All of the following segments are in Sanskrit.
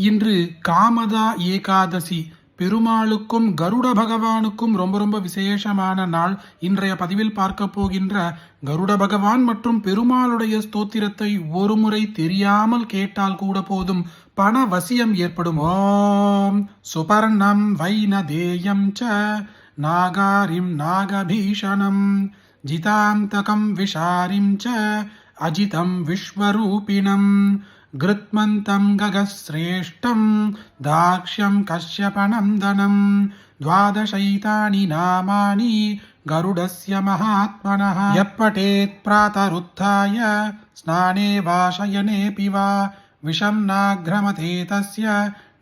இன்று காமதா ஏகாதசி. பெருமாளுக்கும் கருட பகவானுக்கும் ரொம்ப விசேஷமான நாள். இன்றைய பதிவில் பார்க்க போகின்ற கருட பகவான் மற்றும் பெருமாளுடைய ஸ்தோத்திரத்தை ஒரு முறை தெரியாமல் கேட்டால் கூட போதும், பண வசியம் ஏற்படும். ஓம் சுபர்ணம் வைனதேயம் ச நாகாரிம் நாகபீஷணம் ஜிதாந்தகம் விஷாரிம் ச அஜிதம் விஸ்வரூபிணம் கிருத்மந்தம் ககஸ்ரேஷ்டம் தாக்ஷ்யம் கஷ்யபநந்தனம் द्वादशैतानि नामानि गरुडस्य महात्मनः यप्पठेत् प्रातरुत्थाय स्नाने वा शयनेऽपि वा विषं नाघ्रमते तस्य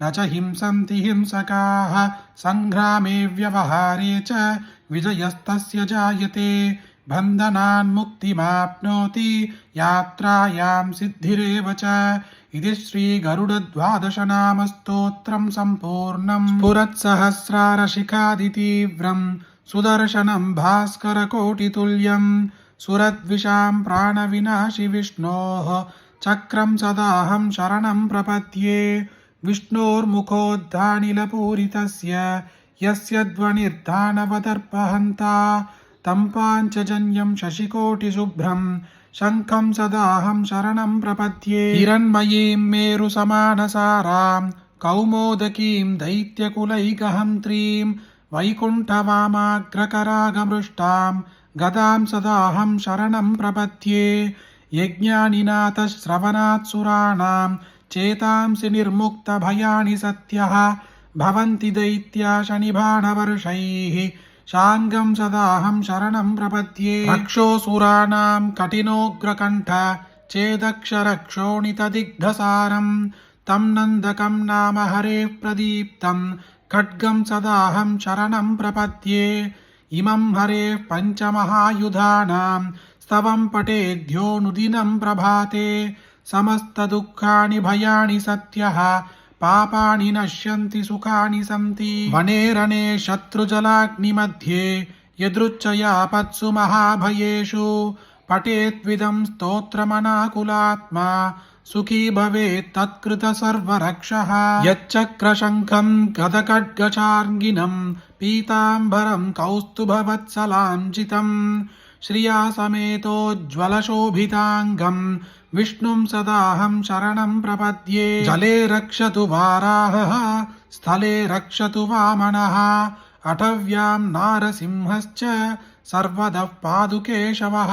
न च हिंसन्ति हिंसकाः सङ्ग्रामे व्यवहारे च विजयस्तस्य जायते बन्धनान् मुक्तिमाप्नोति यात्रायां सिद्धिरेव च इति श्री गरुडद्वादशनाम स्तोत्रं सम्पूर्णं स्फुरत्सहस्रारशिखादितीव्रं सुदर्शनं भास्करकोटितुल्यं सुरद्विषां प्राणविनाशि विष्णोः चक्रं सदाहं शरणं प्रपद्ये विष्णोर्मुखोद्धानिलपूरितस्य यस्य ध्वनिर्धानवदर्पहन्ता तं पाञ्चजन्यं शशिकोटिशुभ्रं शङ्खं सदाहं शरणं प्रपद्ये हिरण्मयीं मेरुसमानसारां कौमोदकीं दैत्यकुलैकहन्त्रीं वैकुण्ठवामाग्रकरागमृष्टां गदां सदाहं शरणं प्रपद्ये यज्ञानिनाथश्रवणात् सुराणां चेतांसि निर्मुक्तभयानि सत्यः भवन्ति दैत्या शनिबाणवर्षैः शाङ्गं सदाहं शरणं प्रपद्ये रक्षोऽसुराणां कठिनोग्रकण्ठ चेदक्षरक्षोणितदिग्धसारं तं नन्दकं नाम हरेः प्रदीप्तं खड्गं सदाहं शरणं प्रपद्ये इमं हरेः पञ्चमहायुधानां स्तवं पठेद्योऽनुदिनं प्रभाते समस्तदुःखानि भयानि सत्यः पापानि नश्यन्ति सुखानि सन्ति वनेरणे शत्रुजलाग्निमध्ये यदृच्छयापत्सु महाभयेषु पठेत्विदं स्तोत्रमनाकुलात्मा सुखी भवेत् तत्कृत सर्वरक्षः यच्चक्रशङ्खं गदखड्गचार्ङ्गिनं पीताम्बरं कौस्तुभवत्सलाञ्चितं श्रिया समेतोज्ज्वलशोभिताङ्गं विष्णुं सदाहं शरणं प्रपद्ये जले रक्षतु वाराहः स्थले रक्षतु वामनः अटव्यां नारसिंहश्च सर्वदः पादुकेशवः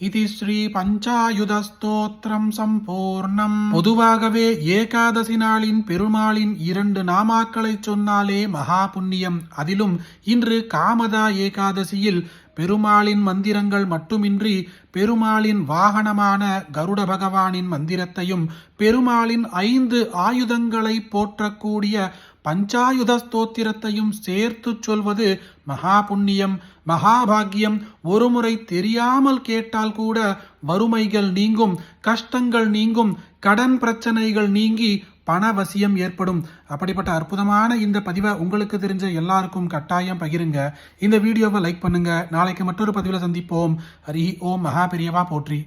इति श्री பஞ்சாயுதஸ்தோத்திரம் சம்பூர்ணம். பொதுவாகவே ஏகாதசி நாளின் பெருமாளின் 2 நாமாக்களை சொன்னாலே மகா புண்ணியம். அதிலும் இன்று காமதா ஏகாதசியில் பெருமாளின் மந்திரங்கள் மட்டுமின்றி பெருமாளின் வாகனமான கருட பகவானின் மந்திரத்தையும் பெருமாளின் 5 ஆயுதங்களை போற்றக்கூடிய பஞ்சாயுத ஸ்தோத்திரத்தையும் சேர்த்து சொல்வது மகா புண்ணியம், மகாபாகியம். ஒருமுறை தெரியாமல் கேட்டால் கூட வறுமைகள் நீங்கும், கஷ்டங்கள் நீங்கும், கடன் பிரச்சனைகள் நீங்கி பணவசியம் ஏற்படும். அப்படிப்பட்ட அற்புதமான இந்த பதிவை உங்களுக்கு தெரிஞ்ச எல்லாருக்கும் கட்டாயம் பகிருங்க. இந்த வீடியோவை லைக் பண்ணுங்க. நாளைக்கு மற்றொரு பதிவில் சந்திப்போம். ஹரி ஓம். மகா பெரியவா போற்றி.